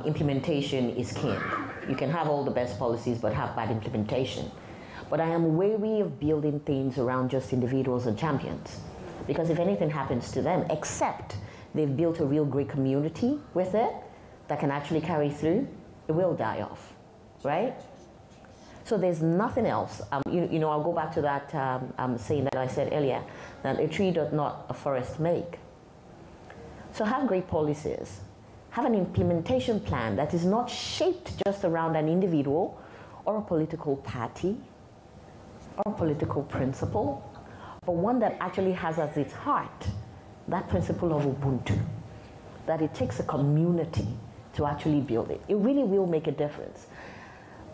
Implementation is king. You can have all the best policies, but have bad implementation. But I am wary of building things around just individuals and champions. Because if anything happens to them, except they've built a real great community with it that can actually carry through, it will die off, right? So there's nothing else. I'll go back to that saying that I said earlier, that a tree does not a forest make. So have great policies. Have an implementation plan that is not shaped just around an individual or a political party or a political principle, but one that actually has as its heart that principle of Ubuntu, that it takes a community to actually build it. It really will make a difference.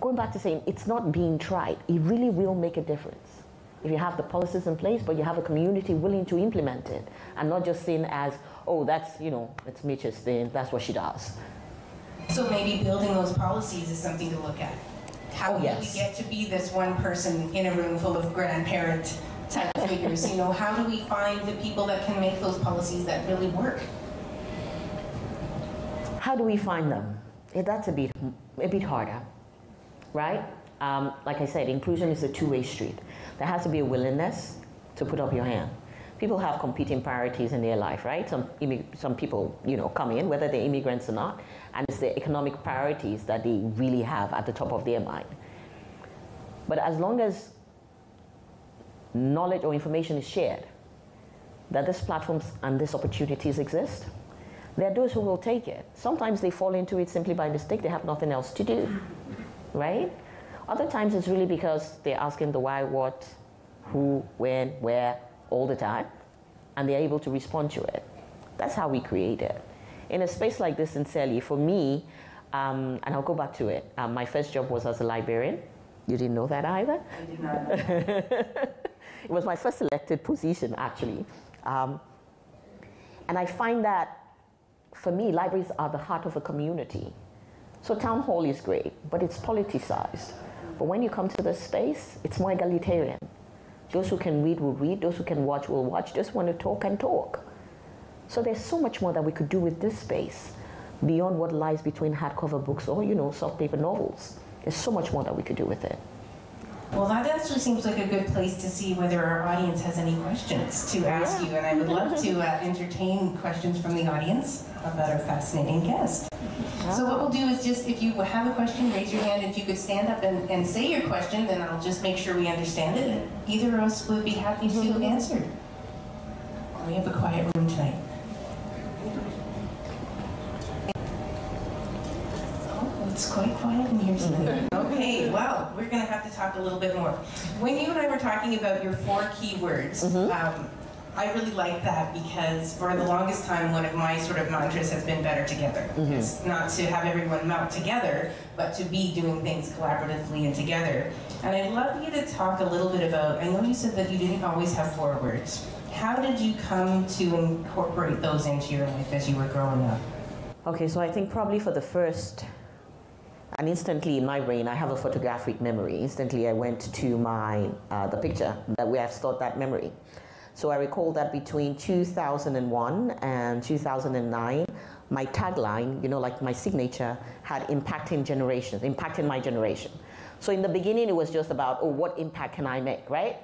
Going back to saying it's not being tried, it really will make a difference. If you have the policies in place, but you have a community willing to implement it, and not just seen as, oh, that's, it's Mitch's thing, that's what she does. So maybe building those policies is something to look at. How do we get to be this one person in a room full of grandparent type figures? How do we find the people that can make those policies that really work? How do we find them? That's a bit harder, right? Like I said, inclusion is a two-way street. There has to be a willingness to put up your hand. People have competing priorities in their life, right? Some people, come in, whether they're immigrants or not, and it's the economic priorities that they really have at the top of their mind. But as long as knowledge or information is shared, that these platforms and these opportunities exist, there are those who will take it. Sometimes they fall into it simply by mistake. They have nothing else to do, right? Other times it's really because they're asking the why, what, who, when, where, all the time, and they're able to respond to it. That's how we create it. In a space like this, sincerely, for me, and I'll go back to it, my first job was as a librarian. You didn't know that either? I did not know that. It was my first elected position, actually. And I find that, for me, libraries are the heart of a community. So town hall is great, but it's politicized. But when you come to this space, it's more egalitarian. Those who can read will read. Those who can watch will watch. Those who want to talk can talk. So there's so much more that we could do with this space beyond what lies between hardcover books or, soft paper novels. There's so much more that we could do with it. Well, that actually seems like a good place to see whether our audience has any questions to ask you, and I would love to entertain questions from the audience about our fascinating guest. So what we'll do is just, if you have a question, raise your hand. If you could stand up and say your question, then I'll just make sure we understand it, and either of us would be happy to answer. We have a quiet room tonight. It's quite quiet in here tonight. Okay, well, we're going to have to talk a little bit more. When you and I were talking about your 4 keywords, I really like that because for the longest time, one of my sort of mantras has been better together. It's not to have everyone melt together, but to be doing things collaboratively and together. And I'd love you to talk a little bit about, I know you said that you didn't always have 4 words. How did you come to incorporate those into your life as you were growing up? Okay, so I think probably for the first, and instantly in my brain, I have a photographic memory. Instantly I went to the picture that we have stored that memory. So I recall that between 2001 and 2009, my tagline, like my signature, had impacting generations, impacting my generation. So in the beginning, it was just about, oh, what impact can I make, right?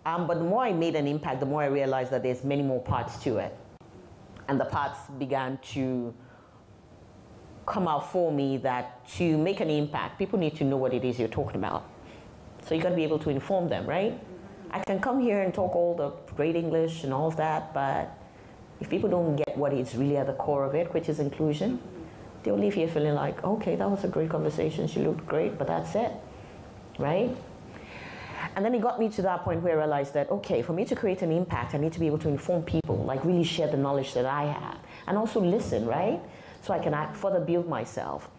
But the more I made an impact, the more I realized that there's many more parts to it. And the parts began to come out for me that to make an impact, people need to know what it is you're talking about. So you got to be able to inform them, right? I can come here and talk all the great English and all of that, but if people don't get what is really at the core of it, which is inclusion, they'll leave here feeling like, okay, that was a great conversation, she looked great, but that's it, right? And then it got me to that point where I realized that, okay, for me to create an impact, I need to be able to inform people, like really share the knowledge that I have, and also listen, right? So I can further build myself.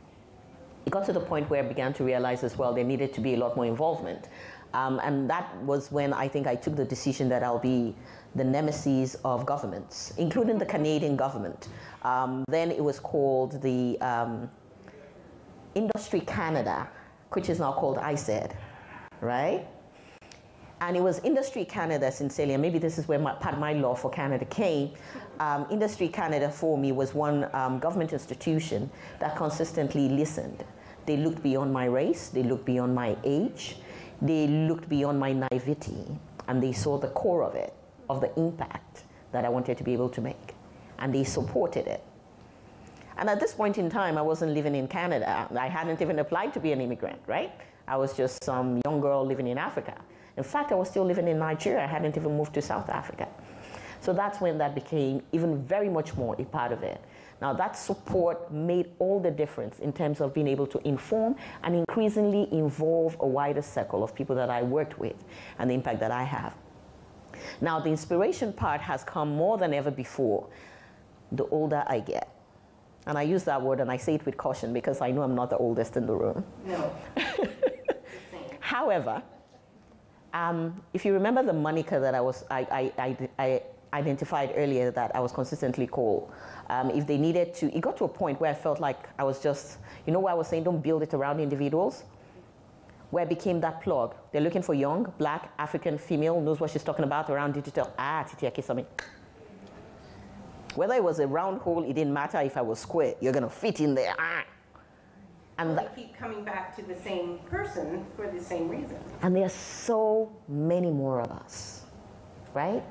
It got to the point where I began to realize as well there needed to be a lot more involvement. And that was when I think I took the decision that I'll be the nemesis of governments, including the Canadian government. Then it was called the Industry Canada, which is now called ISED, right? And it was Industry Canada, sincerely, and maybe this is where part of my love for Canada came. Industry Canada for me was one government institution that consistently listened. They looked beyond my race, they looked beyond my age, they looked beyond my naivety, and they saw the core of it, of the impact that I wanted to be able to make, and they supported it. And at this point in time, I wasn't living in Canada. I hadn't even applied to be an immigrant, right? I was just some young girl living in Africa. In fact, I was still living in Nigeria. I hadn't even moved to South Africa. So that's when that became even very much more a part of it. Now that support made all the difference in terms of being able to inform and increasingly involve a wider circle of people that I worked with and the impact that I have. Now the inspiration part has come more than ever before the older I get. And I use that word and I say it with caution because I know I'm not the oldest in the room. No. However, if you remember the moniker that I identified earlier that I was consistently called, if they needed to, it got to a point where I felt like I was just, where I was saying don't build it around individuals, where I became that plug. They're looking for young, black, African, female, knows what she's talking about around digital. Titi Akinsanmi. Whether it was a round hole, it didn't matter if I was square. You're going to fit in there. And they keep coming back to the same person for the same reason. And there are so many more of us, right?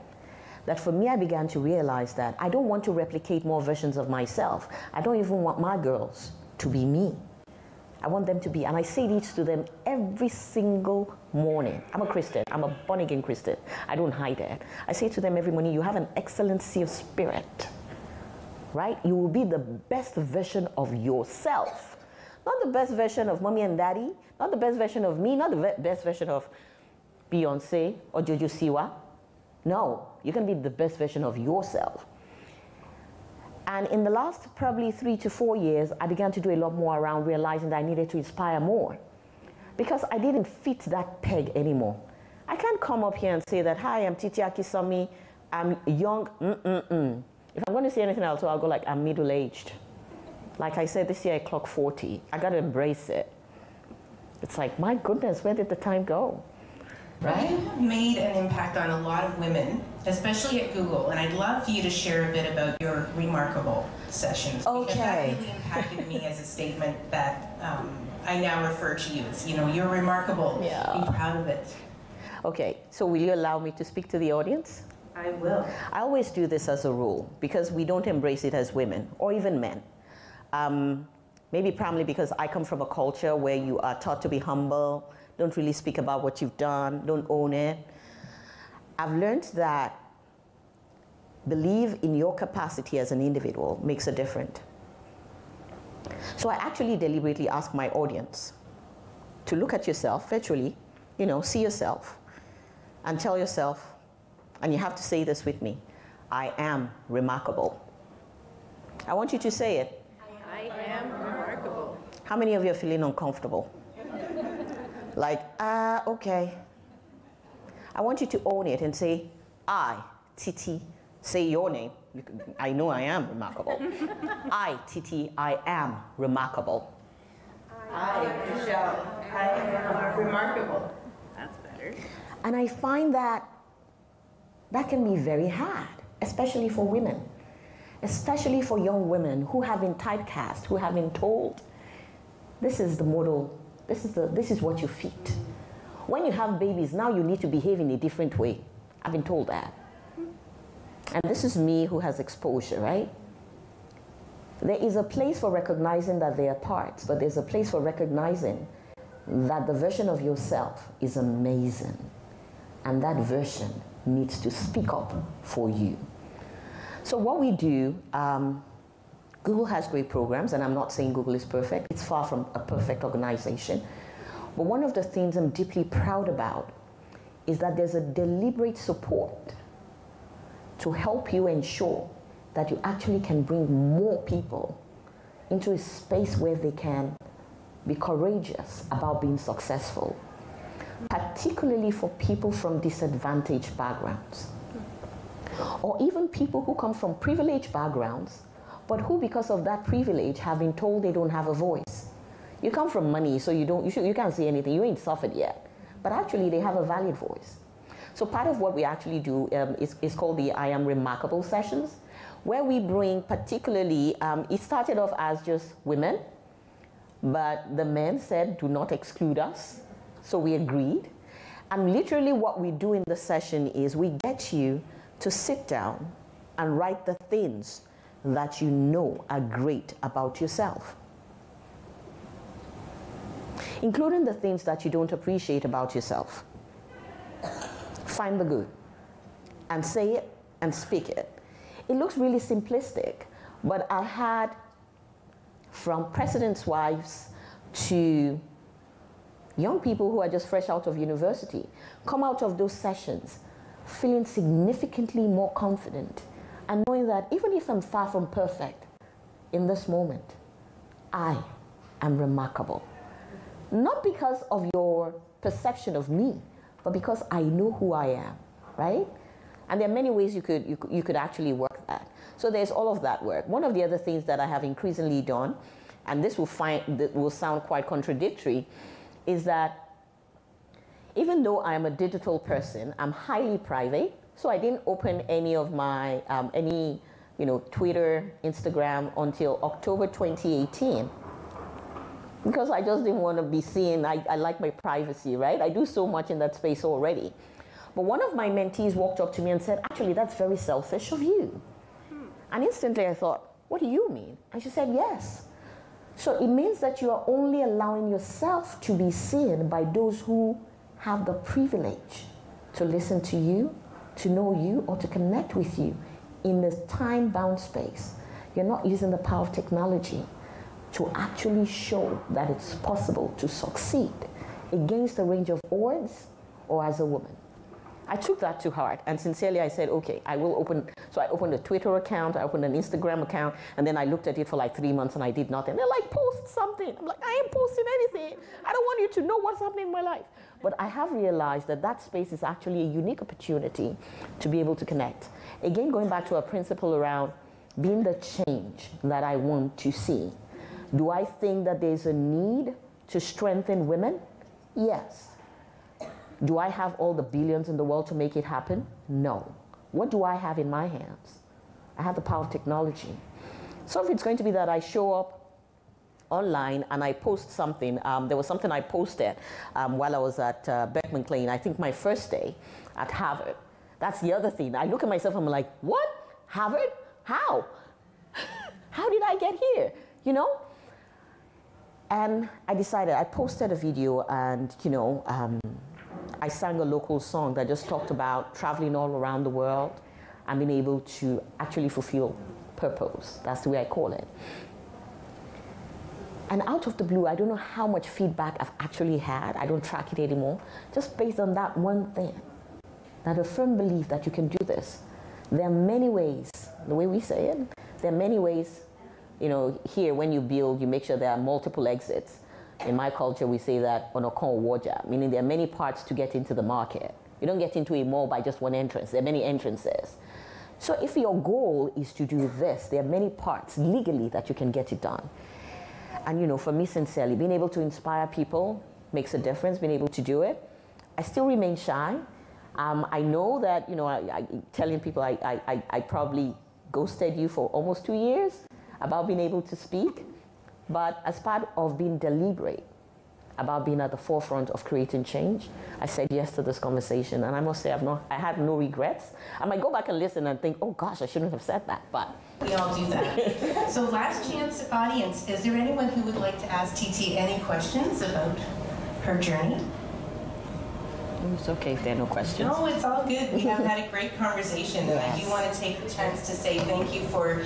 That for me, I began to realize that I don't want to replicate more versions of myself. I don't even want my girls to be me. I want them to be, and I say this to them every single morning. I'm a Christian. I'm a born-again Christian. I don't hide it. I say to them every morning, you have an excellency of spirit, right? You will be the best version of yourself. Not the best version of mommy and daddy, not the best version of me, not the best version of Beyonce or Jojo Siwa. No, you can be the best version of yourself. And in the last probably 3 to 4 years, I began to do a lot more around realizing that I needed to inspire more because I didn't fit that peg anymore. I can't come up here and say that, hi, I'm Titi Akinsanmi, I'm young, If I'm going to say anything else, I'll go like, I'm middle-aged. Like I said, this year I clocked 40. I got to embrace it. It's like, my goodness, where did the time go? Right? You have made an impact on a lot of women, especially at Google, and I'd love for you to share a bit about your remarkable sessions. Okay. Because that really impacted me as a statement that I now refer to you as, you know, you're remarkable. Yeah. Be proud of it. Okay, so will you allow me to speak to the audience? I will. I always do this as a rule because we don't embrace it as women or even men. Maybe primarily because I come from a culture where you are taught to be humble, don't really speak about what you've done, don't own it. I've learned that believe in your capacity as an individual makes a difference. So I actually deliberately ask my audience to look at yourself virtually, you know, see yourself and tell yourself, and you have to say this with me, I am remarkable. I want you to say it. I am remarkable. How many of you are feeling uncomfortable? Like, okay. I want you to own it and say, I, Titi, say your name. I know I am remarkable. I, Titi, I am remarkable. I, Michele, I am remarkable. That's better. And I find that that can be very hard, especially for women, especially for young women who have been typecast, who have been told, this is the model, this is what you fit. When you have babies, now you need to behave in a different way. I've been told that. And this is me who has exposure, right? There is a place for recognizing that they are parts, but there's a place for recognizing that the version of yourself is amazing. And that version needs to speak up for you. So what we do, Google has great programs, and I'm not saying Google is perfect. It's far from a perfect organization. But one of the things I'm deeply proud about is that there's a deliberate support to help you ensure that you actually can bring more people into a space where they can be courageous about being successful, particularly for people from disadvantaged backgrounds, or even people who come from privileged backgrounds, but who, because of that privilege, have been told they don't have a voice. You come from money, so you can't say anything. You ain't suffered yet, but actually they have a valid voice. So part of what we actually do is called the I Am Remarkable sessions, where we bring particularly, it started off as just women, but the men said, do not exclude us. So we agreed. And literally what we do in the session is we get you to sit down and write the things that you know are great about yourself, including the things that you don't appreciate about yourself. Find the good and say it and speak it. It looks really simplistic, but I had, from presidents' wives to young people who are just fresh out of university, come out of those sessions feeling significantly more confident and knowing that even if I'm far from perfect in this moment, I am remarkable. Not because of your perception of me, but because I know who I am, right? And there are many ways you could actually work that. So there's all of that work. One of the other things that I have increasingly done, and this will sound quite contradictory, is that even though I'm a digital person, I'm highly private. So I didn't open any of my Twitter, Instagram until October 2018. Because I just didn't want to be seen. I like my privacy, right? I do so much in that space already. But one of my mentees walked up to me and said, actually, that's very selfish of you. And instantly I thought, what do you mean? And she said, yes. So it means that you are only allowing yourself to be seen by those who have the privilege to listen to you, to know you, or to connect with you in this time-bound space. You're not using the power of technology to actually show that it's possible to succeed against a range of odds or as a woman. I took that to heart, and sincerely I said, okay, I will open. So I opened a Twitter account, I opened an Instagram account, and then I looked at it for like 3 months and I did nothing. They're like, post something. I'm like, I ain't posting anything. I don't want you to know what's happening in my life. But I have realized that that space is actually a unique opportunity to be able to connect. Again, going back to our principle around being the change that I want to see. Do I think that there's a need to strengthen women? Yes. Do I have all the billions in the world to make it happen? No. What do I have in my hands? I have the power of technology. So if it's going to be that I show up online and I post something, there was something I posted while I was at Beckman Klein, I think my first day at Harvard. That's the other thing. I look at myself and I'm like, what? Harvard? How? How did I get here? You know? And I decided, I posted a video and, you know, I sang a local song that just talked about traveling all around the world and being able to actually fulfill purpose. That's the way I call it. And out of the blue, I don't know how much feedback I've actually had. I don't track it anymore. Just based on that one thing, that a firm belief that you can do this. There are many ways, the way we say it, there are many ways, you know, here when you build, you make sure there are multiple exits. In my culture, we say that on a call waja, meaning there are many parts to get into the market. You don't get into a mall by just one entrance. There are many entrances. So if your goal is to do this, there are many parts legally that you can get it done. And you know, for me, sincerely, being able to inspire people makes a difference, being able to do it. I still remain shy. I know that, you know, telling people I probably ghosted you for almost 2 years about being able to speak. But as part of being deliberate about being at the forefront of creating change, I said yes to this conversation. And I must say, I have no regrets. I might go back and listen and think, oh gosh, I shouldn't have said that, but. We all do that. So last chance, audience, is there anyone who would like to ask Titi any questions about her journey? It's okay if there are no questions. No, it's all good. We have had a great conversation, and I do want to take the chance to say thank you for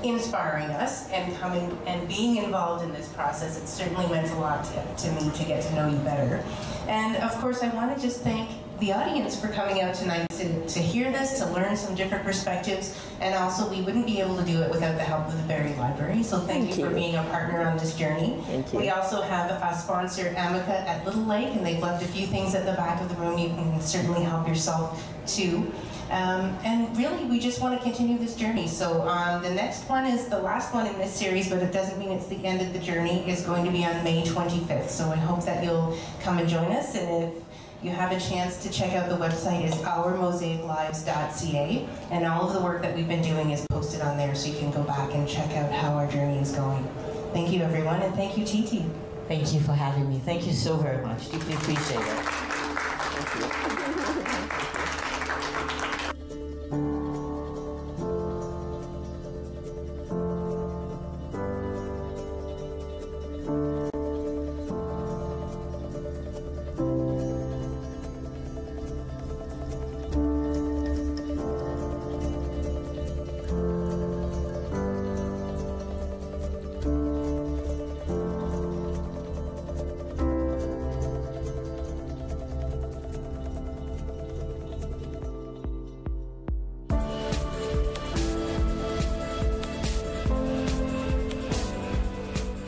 inspiring us and coming and being involved in this process. It certainly meant a lot to me to get to know you better. And of course, I want to just thank the audience for coming out tonight to hear this, to learn some different perspectives, and also we wouldn't be able to do it without the help of the Barrie Library, so thank you for being a partner on this journey. Thank you. We also have a sponsor, Amica at Little Lake, and they've left a few things at the back of the room. You can certainly help yourself too. And really, we just want to continue this journey. So the next one is the last one in this series, but it doesn't mean it's the end of the journey. It's going to be on May 25th. So I hope that you'll come and join us. And if you have a chance to check out the website, is ourmosaiclives.ca. And all of the work that we've been doing is posted on there, so you can go back and check out how our journey is going. Thank you, everyone, and thank you, Titi. Thank you for having me. Thank you so very much. Deeply appreciate it. Thank you.